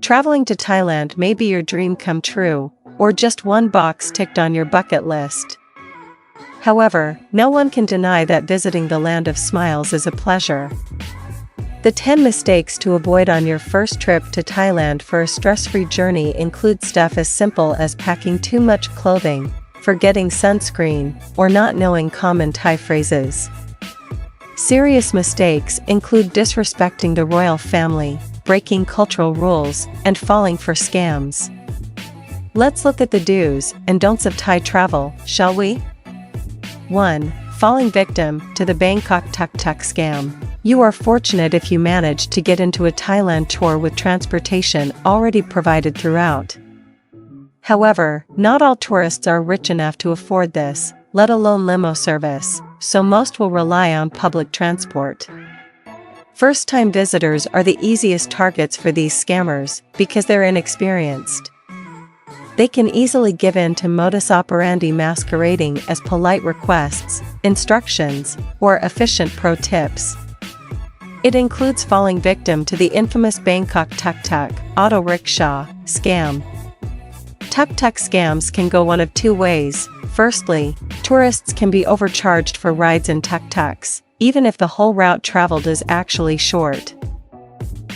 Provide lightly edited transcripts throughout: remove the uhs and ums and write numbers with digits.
Traveling to Thailand may be your dream come true, or just one box ticked on your bucket list. However, no one can deny that visiting the land of smiles is a pleasure. The 10 mistakes to avoid on your first trip to Thailand for a stress-free journey include stuff as simple as packing too much clothing, forgetting sunscreen, or not knowing common Thai phrases. Serious mistakes include disrespecting the royal family, breaking cultural rules, and falling for scams. Let's look at the do's and don'ts of Thai travel, shall we? 1. Falling victim to the Bangkok tuk-tuk scam. You are fortunate if you manage to get into a Thailand tour with transportation already provided throughout. However, not all tourists are rich enough to afford this, let alone limo service, so most will rely on public transport. First-time visitors are the easiest targets for these scammers because they're inexperienced. They can easily give in to modus operandi masquerading as polite requests, instructions, or efficient pro tips. It includes falling victim to the infamous Bangkok tuk-tuk, auto rickshaw, scam. Tuk-tuk scams can go one of two ways. Firstly, tourists can be overcharged for rides in tuk-tuks, even if the whole route traveled is actually short.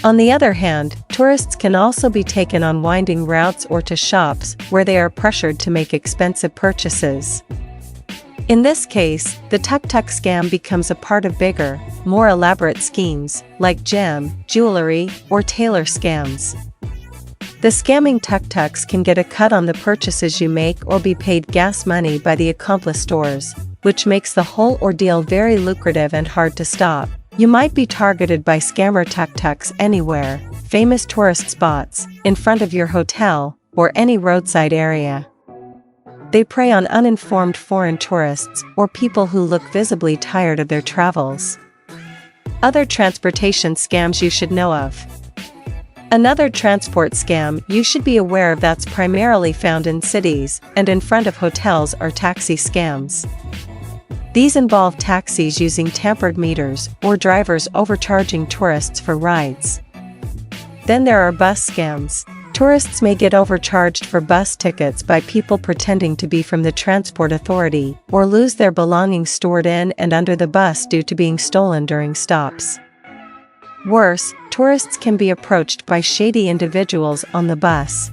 On the other hand, tourists can also be taken on winding routes or to shops where they are pressured to make expensive purchases. In this case, the tuk-tuk scam becomes a part of bigger, more elaborate schemes, like gem, jewelry, or tailor scams. The scamming tuk-tuks can get a cut on the purchases you make or be paid gas money by the accomplice stores, which makes the whole ordeal very lucrative and hard to stop. You might be targeted by scammer tuk-tuks anywhere, famous tourist spots, in front of your hotel, or any roadside area. They prey on uninformed foreign tourists or people who look visibly tired of their travels. Other transportation scams you should know of. Another transport scam you should be aware of that's primarily found in cities and in front of hotels are taxi scams. These involve taxis using tampered meters or drivers overcharging tourists for rides. Then there are bus scams. Tourists may get overcharged for bus tickets by people pretending to be from the transport authority or lose their belongings stored in and under the bus due to being stolen during stops. Worse, tourists can be approached by shady individuals on the bus.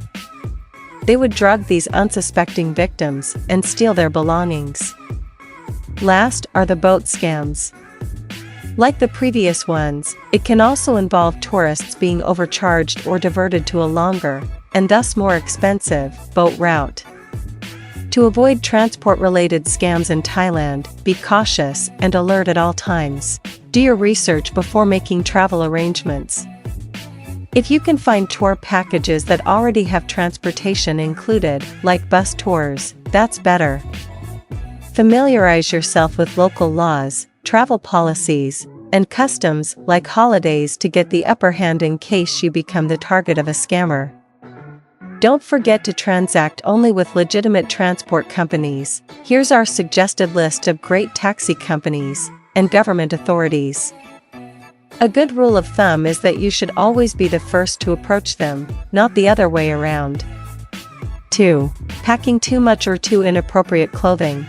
They would drug these unsuspecting victims and steal their belongings. Last are the boat scams. Like the previous ones, it can also involve tourists being overcharged or diverted to a longer, and thus more expensive, boat route. To avoid transport-related scams in Thailand, be cautious and alert at all times. Do your research before making travel arrangements. If you can find tour packages that already have transportation included, like bus tours, that's better. Familiarize yourself with local laws, travel policies, and customs like holidays to get the upper hand in case you become the target of a scammer. Don't forget to transact only with legitimate transport companies. Here's our suggested list of great taxi companies and government authorities. A good rule of thumb is that you should always be the first to approach them, not the other way around. 2. Packing too much or too inappropriate clothing.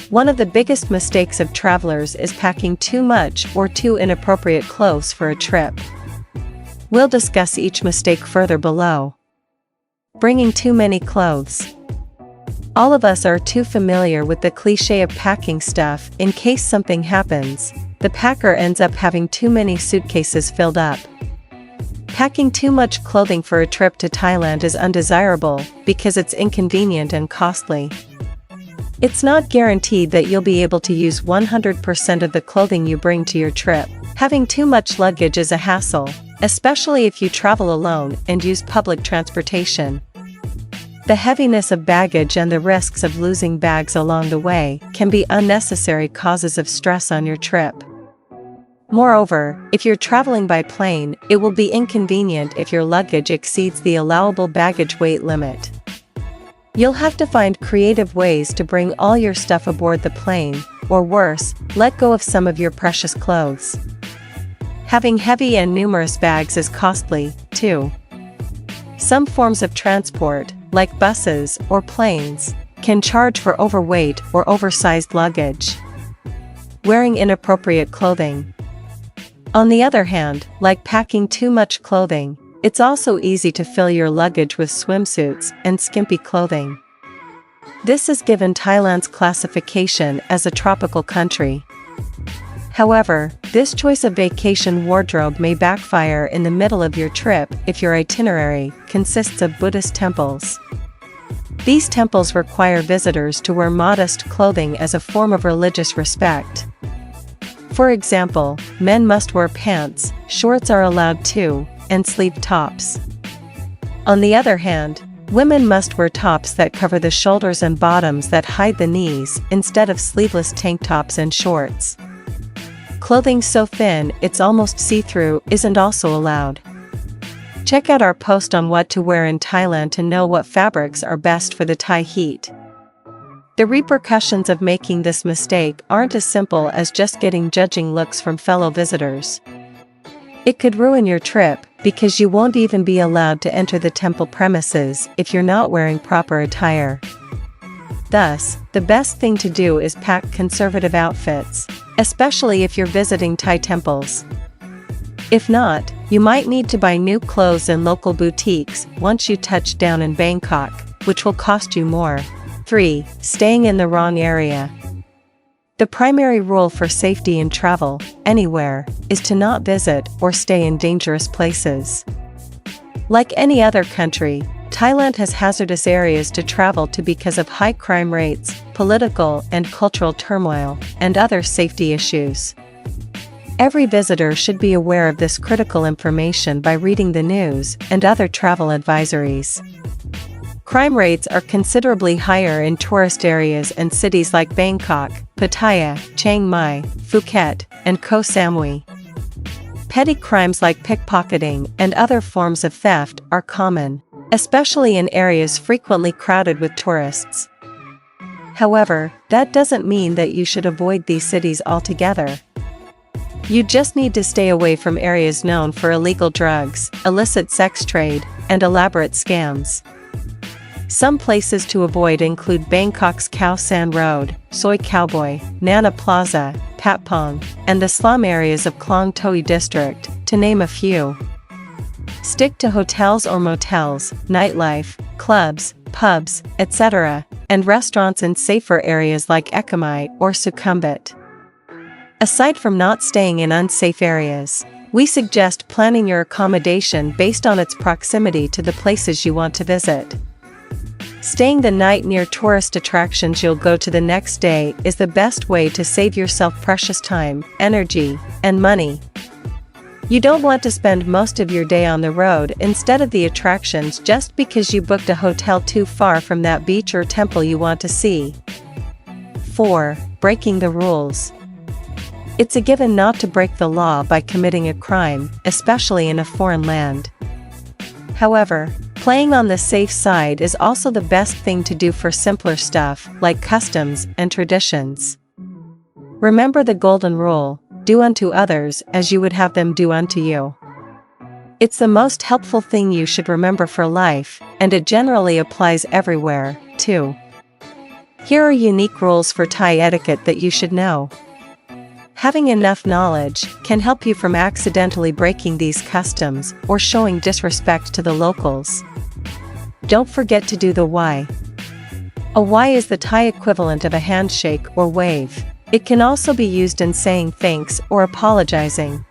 One of the biggest mistakes of travelers is packing too much or too inappropriate clothes for a trip. We'll discuss each mistake further below. Bringing too many clothes. All of us are too familiar with the cliché of packing stuff in case something happens. The packer ends up having too many suitcases filled up. Packing too much clothing for a trip to Thailand is undesirable because it's inconvenient and costly. It's not guaranteed that you'll be able to use 100% of the clothing you bring to your trip. Having too much luggage is a hassle, especially if you travel alone and use public transportation. The heaviness of baggage and the risks of losing bags along the way can be unnecessary causes of stress on your trip. Moreover, if you're traveling by plane, it will be inconvenient if your luggage exceeds the allowable baggage weight limit. You'll have to find creative ways to bring all your stuff aboard the plane, or worse, let go of some of your precious clothes. Having heavy and numerous bags is costly, too. Some forms of transport, like buses or planes, can charge for overweight or oversized luggage. Wearing inappropriate clothing. On the other hand, like packing too much clothing, it's also easy to fill your luggage with swimsuits and skimpy clothing. This is given Thailand's classification as a tropical country. However, this choice of vacation wardrobe may backfire in the middle of your trip if your itinerary consists of Buddhist temples. These temples require visitors to wear modest clothing as a form of religious respect. For example, men must wear pants, shorts are allowed too, and sleeve tops. On the other hand, women must wear tops that cover the shoulders and bottoms that hide the knees instead of sleeveless tank tops and shorts. Clothing so thin it's almost see-through isn't also allowed. Check out our post on what to wear in Thailand to know what fabrics are best for the Thai heat. The repercussions of making this mistake aren't as simple as just getting judging looks from fellow visitors. It could ruin your trip, because you won't even be allowed to enter the temple premises if you're not wearing proper attire. Thus, the best thing to do is pack conservative outfits, especially if you're visiting Thai temples. If not, you might need to buy new clothes in local boutiques once you touch down in Bangkok, which will cost you more. 3. Staying in the wrong area. The primary rule for safety in travel, anywhere, is to not visit or stay in dangerous places. Like any other country, Thailand has hazardous areas to travel to because of high crime rates, political and cultural turmoil, and other safety issues. Every visitor should be aware of this critical information by reading the news and other travel advisories. Crime rates are considerably higher in tourist areas and cities like Bangkok, Pattaya, Chiang Mai, Phuket, and Koh Samui. Petty crimes like pickpocketing and other forms of theft are common, especially in areas frequently crowded with tourists. However, that doesn't mean that you should avoid these cities altogether. You just need to stay away from areas known for illegal drugs, illicit sex trade, and elaborate scams. Some places to avoid include Bangkok's Khao San Road, Soi Cowboy, Nana Plaza, Patpong, and the slum areas of Klong Toi district, to name a few. Stick to hotels or motels, nightlife, clubs, pubs, etc., and restaurants in safer areas like Ekamai or Sukhumvit. Aside from not staying in unsafe areas, we suggest planning your accommodation based on its proximity to the places you want to visit. Staying the night near tourist attractions you'll go to the next day is the best way to save yourself precious time, energy, and money. You don't want to spend most of your day on the road instead of the attractions just because you booked a hotel too far from that beach or temple you want to see. 4. Breaking the rules. It's a given not to break the law by committing a crime, especially in a foreign land. However, playing on the safe side is also the best thing to do for simpler stuff like customs and traditions. Remember the golden rule: do unto others as you would have them do unto you. It's the most helpful thing you should remember for life, and it generally applies everywhere, too. Here are unique rules for Thai etiquette that you should know. Having enough knowledge can help you from accidentally breaking these customs or showing disrespect to the locals. Don't forget to do the Y. A Y is the Thai equivalent of a handshake or wave. It can also be used in saying thanks or apologizing.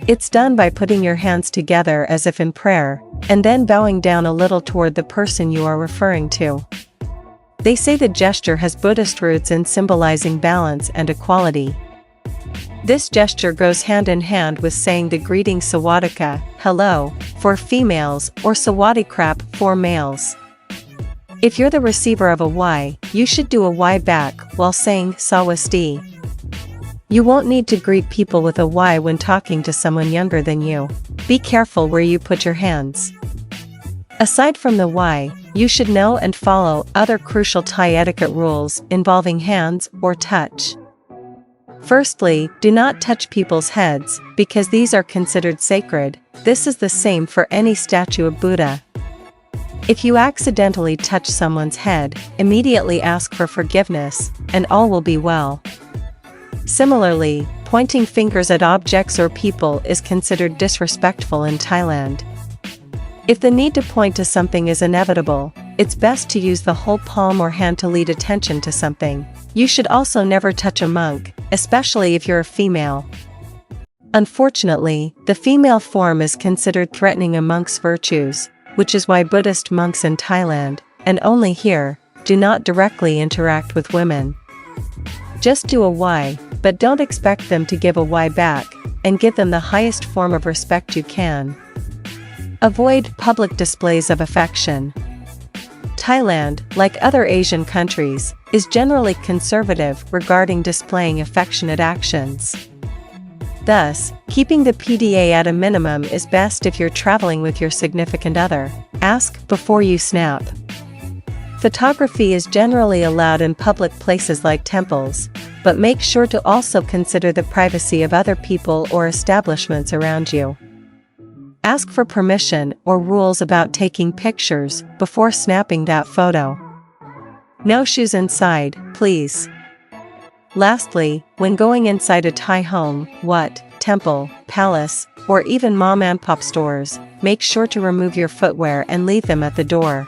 It's done by putting your hands together as if in prayer, and then bowing down a little toward the person you are referring to. They say the gesture has Buddhist roots in symbolizing balance and equality. This gesture goes hand in hand with saying the greeting Sawadika, hello, for females, or Sawadikrap for males. If you're the receiver of a Y, you should do a Y back while saying Sawasti. You won't need to greet people with a Y when talking to someone younger than you. Be careful where you put your hands. Aside from the Y, you should know and follow other crucial Thai etiquette rules involving hands or touch. Firstly, do not touch people's heads, because these are considered sacred. This is the same for any statue of Buddha, If you accidentally touch someone's head, immediately ask for forgiveness, and all will be well. Similarly, pointing fingers at objects or people is considered disrespectful in Thailand. If the need to point to something is inevitable, it's best to use the whole palm or hand to lead attention to something. You should also never touch a monk, especially if you're a female. Unfortunately, the female form is considered threatening a monk's virtues, which is why Buddhist monks in Thailand, and only here, do not directly interact with women. Just do a Y, but don't expect them to give a Y back, and give them the highest form of respect you can. Avoid public displays of affection. Thailand, like other Asian countries, is generally conservative regarding displaying affectionate actions. Thus, keeping the PDA at a minimum is best if you're traveling with your significant other. Ask before you snap. Photography is generally allowed in public places like temples, but make sure to also consider the privacy of other people or establishments around you. Ask for permission or rules about taking pictures before snapping that photo. No shoes inside, please. Lastly, when going inside a Thai home, temple, palace, or even mom and pop stores, make sure to remove your footwear and leave them at the door.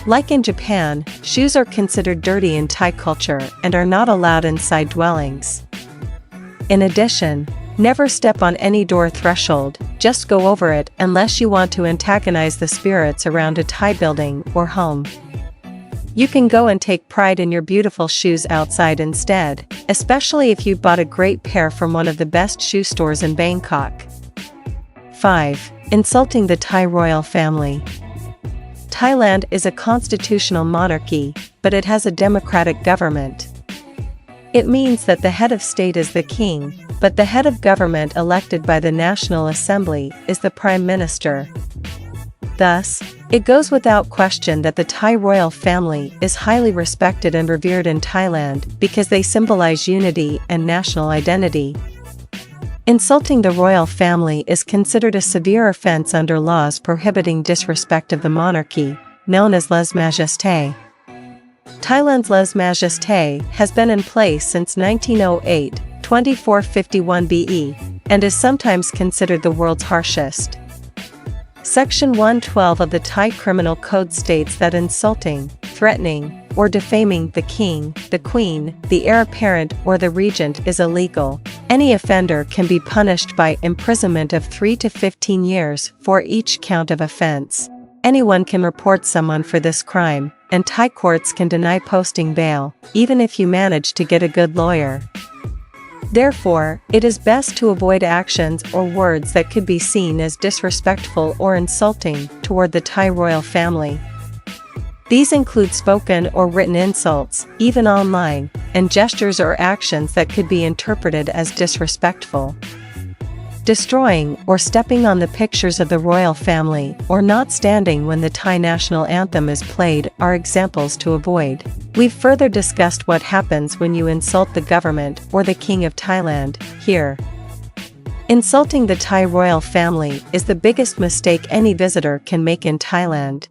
Like in Japan, shoes are considered dirty in Thai culture and are not allowed inside dwellings. In addition, never step on any door threshold, just go over it unless you want to antagonize the spirits around a Thai building or home. You can go and take pride in your beautiful shoes outside instead, especially if you bought a great pair from one of the best shoe stores in Bangkok. 5. Insulting the Thai royal family. Thailand is a constitutional monarchy, but it has a democratic government. It means that the head of state is the king, but the head of government elected by the National Assembly is the Prime Minister. Thus, it goes without question that the Thai royal family is highly respected and revered in Thailand because they symbolize unity and national identity. Insulting the royal family is considered a severe offense under laws prohibiting disrespect of the monarchy, known as lèse-majesté. Thailand's lèse-majesté has been in place since 1908, 2451 BE, and is sometimes considered the world's harshest. Section 112 of the Thai Criminal Code states that insulting, threatening, or defaming the king, the queen, the heir apparent or the regent is illegal. Any offender can be punished by imprisonment of 3 to 15 years for each count of offense. Anyone can report someone for this crime, and Thai courts can deny posting bail, even if you manage to get a good lawyer. Therefore, it is best to avoid actions or words that could be seen as disrespectful or insulting toward the Thai royal family. These include spoken or written insults, even online, and gestures or actions that could be interpreted as disrespectful. Destroying or stepping on the pictures of the royal family or not standing when the Thai national anthem is played are examples to avoid. We've further discussed what happens when you insult the government or the King of Thailand, here. Insulting the Thai royal family is the biggest mistake any visitor can make in Thailand.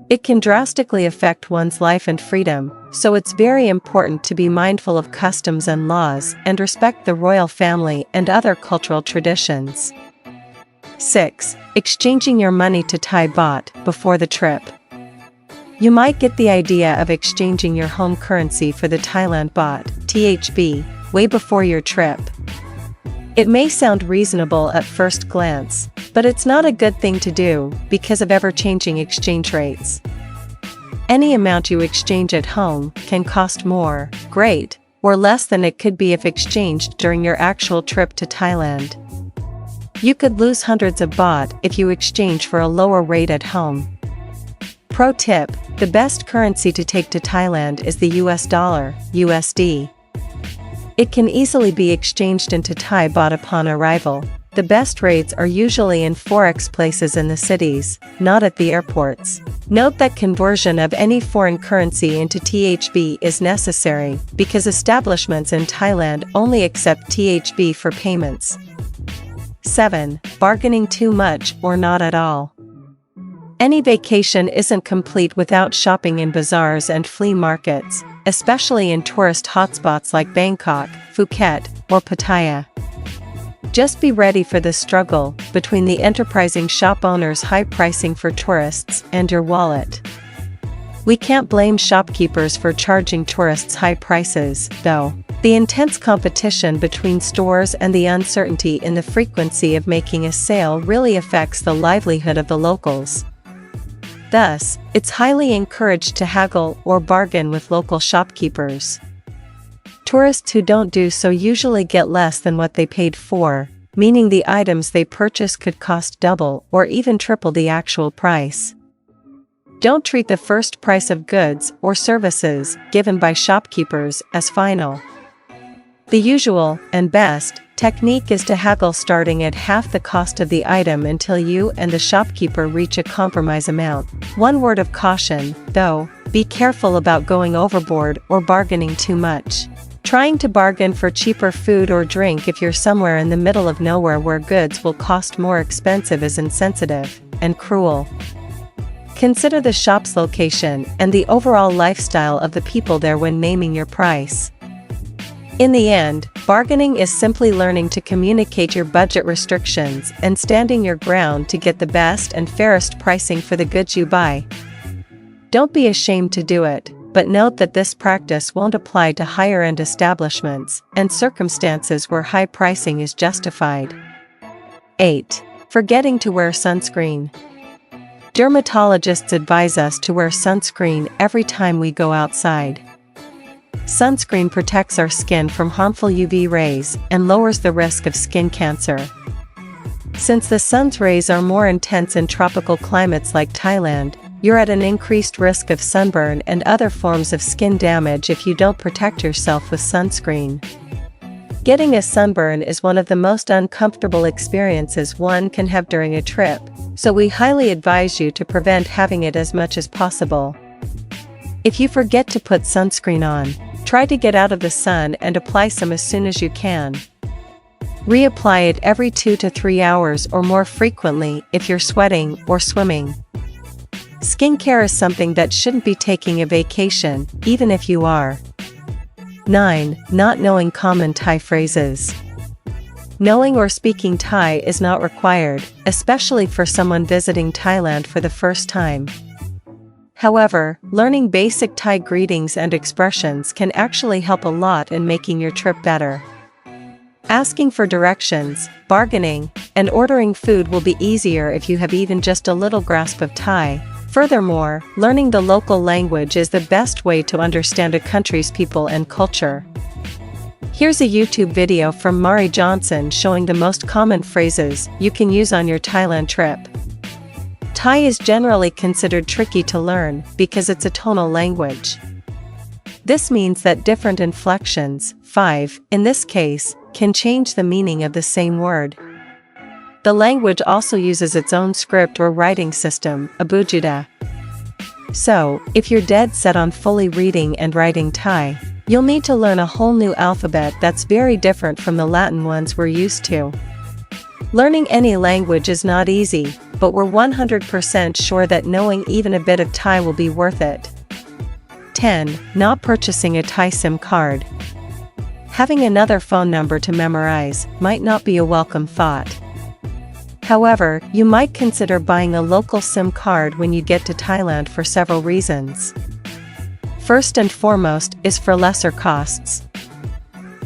It can drastically affect one's life and freedom, so it's very important to be mindful of customs and laws and respect the royal family and other cultural traditions. 6. Exchanging your money to Thai baht before the trip. You might get the idea of exchanging your home currency for the Thailand baht, THB, way before your trip. It may sound reasonable at first glance, but it's not a good thing to do because of ever-changing exchange rates. Any amount you exchange at home can cost more, great, or less than it could be if exchanged during your actual trip to Thailand. You could lose hundreds of baht if you exchange for a lower rate at home. Pro tip: the best currency to take to Thailand is the US dollar, USD. It can easily be exchanged into Thai baht upon arrival. The best rates are usually in forex places in the cities, not at the airports. Note that conversion of any foreign currency into THB is necessary because establishments in Thailand only accept THB for payments. 7. Bargaining too much or not at all. Any vacation isn't complete without shopping in bazaars and flea markets, especially in tourist hotspots like Bangkok, Phuket, or Pattaya. Just be ready for the struggle between the enterprising shop owners' high pricing for tourists and your wallet. We can't blame shopkeepers for charging tourists high prices, though. The intense competition between stores and the uncertainty in the frequency of making a sale really affects the livelihood of the locals. Thus, it's highly encouraged to haggle or bargain with local shopkeepers. Tourists who don't do so usually get less than what they paid for, meaning the items they purchase could cost double or even triple the actual price. Don't treat the first price of goods or services given by shopkeepers as final. The usual, and best, technique is to haggle starting at half the cost of the item until you and the shopkeeper reach a compromise amount. One word of caution, though, be careful about going overboard or bargaining too much. Trying to bargain for cheaper food or drink if you're somewhere in the middle of nowhere where goods will cost more expensive is insensitive and cruel. Consider the shop's location and the overall lifestyle of the people there when naming your price. In the end, bargaining is simply learning to communicate your budget restrictions and standing your ground to get the best and fairest pricing for the goods you buy. Don't be ashamed to do it, but note that this practice won't apply to higher-end establishments and circumstances where high pricing is justified. 8. Forgetting to wear sunscreen. Dermatologists advise us to wear sunscreen every time we go outside. Sunscreen protects our skin from harmful UV rays and lowers the risk of skin cancer. Since the sun's rays are more intense in tropical climates like Thailand, you're at an increased risk of sunburn and other forms of skin damage if you don't protect yourself with sunscreen. Getting a sunburn is one of the most uncomfortable experiences one can have during a trip, so we highly advise you to prevent having it as much as possible. If you forget to put sunscreen on, try to get out of the sun and apply some as soon as you can. Reapply it every 2 to 3 hours or more frequently if you're sweating or swimming. Skincare is something that shouldn't be taking a vacation, even if you are. 9. Not knowing common Thai phrases. Knowing or speaking Thai is not required, especially for someone visiting Thailand for the first time. However, learning basic Thai greetings and expressions can actually help a lot in making your trip better. Asking for directions, bargaining, and ordering food will be easier if you have even just a little grasp of Thai. Furthermore, learning the local language is the best way to understand a country's people and culture. Here's a YouTube video from Mari Johnson showing the most common phrases you can use on your Thailand trip. Thai is generally considered tricky to learn because it's a tonal language. This means that different inflections, 5, in this case, can change the meaning of the same word. The language also uses its own script or writing system, abugida. So, if you're dead set on fully reading and writing Thai, you'll need to learn a whole new alphabet that's very different from the Latin ones we're used to. Learning any language is not easy, but we're 100% sure that knowing even a bit of Thai will be worth it. 10. Not purchasing a Thai SIM card. Having another phone number to memorize might not be a welcome thought. However, you might consider buying a local SIM card when you get to Thailand for several reasons. First and foremost is for lesser costs.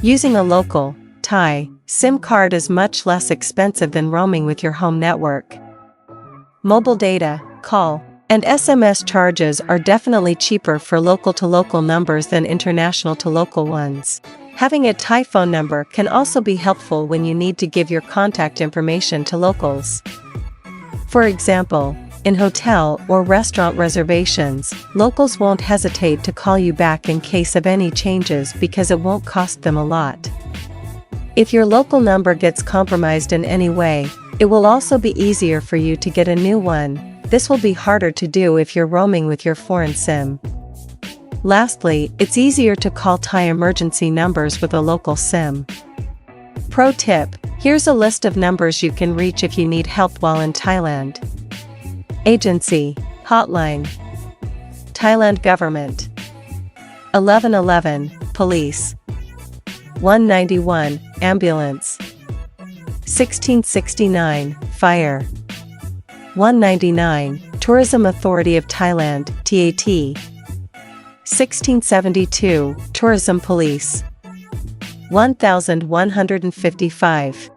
Using a local, Thai, SIM card is much less expensive than roaming with your home network. Mobile data, call, and SMS charges are definitely cheaper for local-to-local numbers than international-to-local ones. Having a Thai phone number can also be helpful when you need to give your contact information to locals. For example, in hotel or restaurant reservations, locals won't hesitate to call you back in case of any changes because it won't cost them a lot. If your local number gets compromised in any way, it will also be easier for you to get a new one. This will be harder to do if you're roaming with your foreign SIM. Lastly, it's easier to call Thai emergency numbers with a local SIM. Pro tip: here's a list of numbers you can reach if you need help while in Thailand. Agency, hotline. Thailand government. 1111, police. 191, ambulance. 1669, fire. 199, Tourism Authority of Thailand, TAT. 1672, tourism police. 1155.